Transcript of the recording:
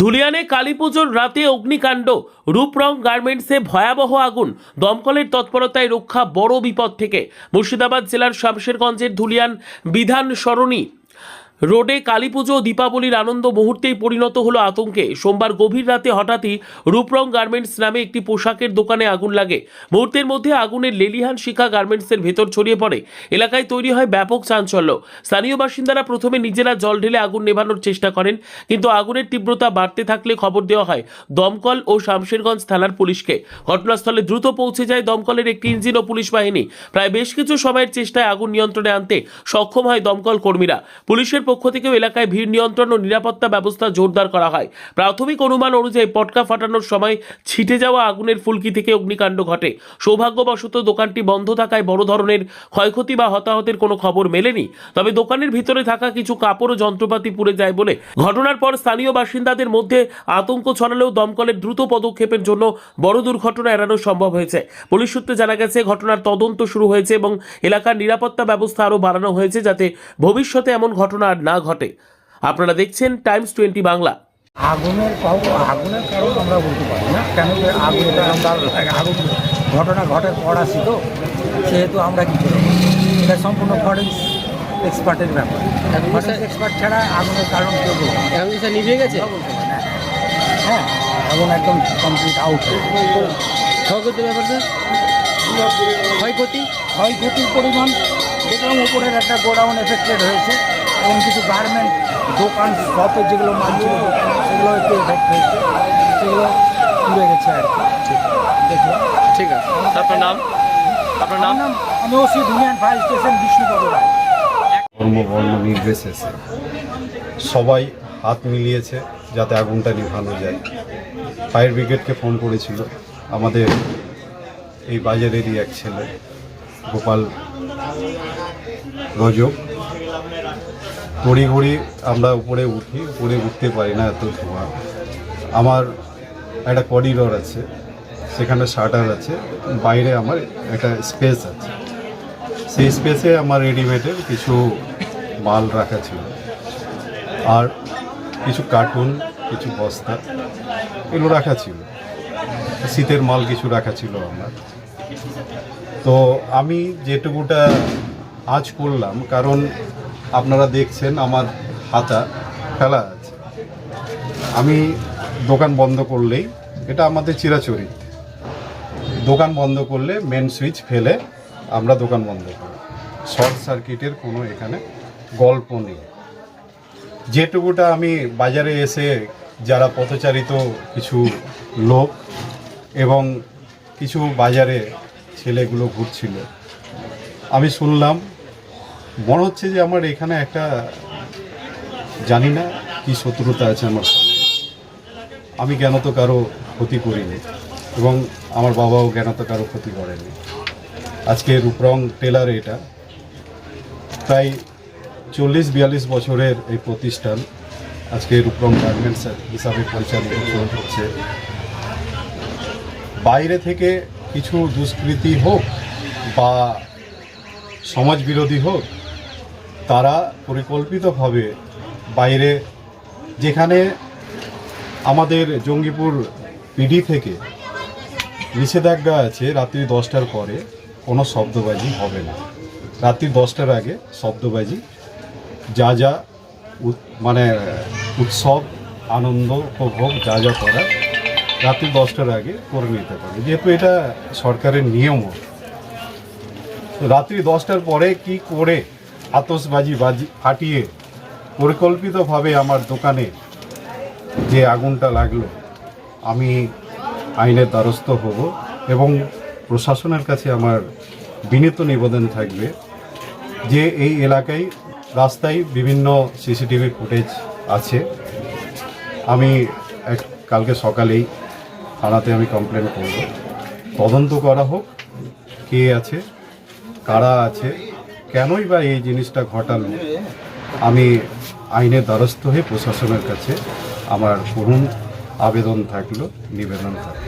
ধুলিয়ানে কালীপুজোর রাতে অগ্নিকাণ্ড, রূপরং গার্মেন্টসে ভয়াবহ আগুন, দমকলের তৎপরতায় রক্ষা বড় বিপদ থেকে। মুর্শিদাবাদ জেলার শামশেরগঞ্জের ধুলিয়ান বিধান সরণি রোডে কালীপুজো ও দীপাবলির আনন্দ মুহূর্তেই পরিণত হলো আতঙ্কে। সোমবার গভীর রাতে হঠাৎই রূপরং গার্মেন্টস নামে একটি পোশাকের দোকানে আগুন লাগে। মুহূর্তের মধ্যে আগুনের লেলিহান শিখা গার্মেন্টসের ভেতর ছড়িয়ে পড়ে। এলাকায় তৈরি হয় ব্যাপক চাঞ্চল্য। স্থানীয় বাসিন্দারা প্রথমে নিজেরা জল ঢেলে আগুন নেভানোর চেষ্টা করেন, কিন্তু আগুনের তীব্রতা বাড়তে থাকলে খবর দেওয়া হয় দমকল ও শামশেরগঞ্জ থানার পুলিশকে। ঘটনাস্থলে দ্রুত পৌঁছে যায় দমকলের একটি ইঞ্জিন ও পুলিশ বাহিনী। প্রায় বেশ কিছু সময়ের চেষ্টায় আগুন নিয়ন্ত্রণে আনতে সক্ষম হয় দমকল কর্মীরা। পুলিশের পক্ষ থেকেও এলাকায় ভিড় নিয়ন্ত্রণ ও নিরাপত্তা ব্যবস্থা জোরদার করা হয়। প্রাথমিক অনুমান অনুযায়ী পটকা ফাটানোর সময় ছিটে যাওয়া আগুনের ফুলকি থেকে অগ্নিকাণ্ড ঘটে। সৌভাগ্যবশত দোকানটি বন্ধ থাকায় বড় ধরনের ক্ষয়ক্ষতি বা হতাহতের কোনো খবর মেলেনি। তবে দোকানের ভিতরে থাকা কিছু কাপড় ও যন্ত্রপাতি পুড়ে যায় বলে ঘটনার পর স্থানীয় বাসিন্দাদের মধ্যে আতঙ্ক ছড়ালেও দমকলের দ্রুত পদক্ষেপের জন্য বড় দুর্ঘটনা এড়ানো সম্ভব হয়েছে। পুলিশ সূত্রে জানা গেছে, ঘটনার তদন্ত শুরু হয়েছে এবং এলাকার নিরাপত্তা ব্যবস্থা আরও বাড়ানো হয়েছে যাতে ভবিষ্যতে এমন ঘটনা আর না ঘটে। আপনারা দেখছেন টাইমস 20 বাংলা। আগুনের কারণ আমরা বলতে পারি না, কেন যে আগুনটা আমরা আগুন ঘটনা ঘটার পর আসি, তো সেহেতু আমরা কী করবো, এটা সম্পূর্ণ ফরেন্স এক্সপার্টের ব্যাপার। ফরেন্স এক্সপার্ট ছাড়া আগুনের কারণ কেউ বলবে না। এখন স্যার নিভে গেছে? হ্যাঁ, আগুন একদম কমপ্লিট আউট। ক্ষয়ক্ষতির ব্যাপার স্যার, ক্ষয়ক্ষতির পরিমাণ দেখলাম উপরের একটা গোডাউন এফেক্টেড হয়েছে এবং কিছু গার্মেন্ট দোকান শপে যেগুলো মাল ছিল সেগুলো একটু এফেক্ট হয়েছে, সেগুলো পুড়ে গেছে আর কি। দেখলাম। ঠিক আছে। আপনার নাম? আমার নাম আমি OC Dhulian fire station Bishnupada Roy. ধর্মবর্ণ নির্বিশেষে সবাই হাত মিলিয়েছে যাতে আগুনটা নিভানো যায়। ফায়ার ব্রিগেডকে ফোন করেছিল আমাদের এই বাজারেরই এক ছেলে গোপাল রজক। তড়িঘড়ি আমরা উপরে উঠতে পারি না, এত ধোঁয়া। আমার একটা করিডোর আছে, সেখানে শাটার আছে, বাইরে আমার একটা স্পেস আছে। সেই স্পেসে আমার রেডিমেডের কিছু মাল রাখা ছিল, আর কিছু কার্টুন, কিছু বস্তা এগুলো রাখা ছিল, শীতের মাল কিছু রাখা ছিল আমার। তো আমি যেটুকুটা আজ করলাম, কারণ আপনারা দেখছেন আমার হাতা ফেলা আছে। আমি দোকান বন্ধ করলেই, এটা আমাদের চিরাচরিত, দোকান বন্ধ করলে মেন সুইচ ফেলে আমরা দোকান বন্ধ করি। শর্ট সার্কিটের কোনো এখানে গল্প নেই। যেটুকুটা আমি বাজারে এসে যারা পথচারিত কিছু লোক এবং কিছু বাজারে ছেলেগুলো ঘুরছিল, আমি শুনলাম মনে হচ্ছে যে আমার এখানে একটা জানি না কি শত্রুতা আছে আমার সঙ্গে। আমি জ্ঞানত কারো ক্ষতি করিনি এবং আমার বাবাও জ্ঞানত কারো ক্ষতি করেনি। আজকে রূপরং টেলার, এটা প্রায় 40-42 বছরের এই প্রতিষ্ঠান আজকে রূপরং গার্মেন্টস হিসাবে পরিচালিত হচ্ছে। বাইরে থেকে কিছু দুষ্কৃতি হোক বা সমাজবিরোধী হোক, তারা পরিকল্পিতভাবে বাইরে, যেখানে আমাদের জঙ্গিপুর পিডি থেকে নিষেধাজ্ঞা আছে রাত্রি 10টার পরে কোনো শব্দবাজি হবে না। রাত্রি 10টার আগে শব্দবাজি যা মানে উৎসব আনন্দ উপভোগ যা করার রাত্রি 10টার আগে করে নিতে পারে, যেহেতু এটা সরকারের নিয়মও। রাত্রি 10টার পরে কি করে আতশবাজি ফাটিয়ে পরিকল্পিতভাবে আমার দোকানে যে আগুনটা লাগলো, আমি আইনের দ্বারস্থ হব এবং প্রশাসনের কাছে আমার বিনীত নিবেদন থাকবে যে এই এলাকায় রাস্তায় বিভিন্ন সিসিটিভি ফুটেজ আছে। আমি কালকে সকালেই থানাতে আমি কমপ্লেন করব, তদন্ত করা হোক, কে আছে, কারা আছে, কেনই বা এই জিনিসটা ঘটালো। আমি আইনের দ্বারস্থ হয়ে প্রশাসনের কাছে আমার করুণ আবেদন থাকলো, নিবেদন থাকলো।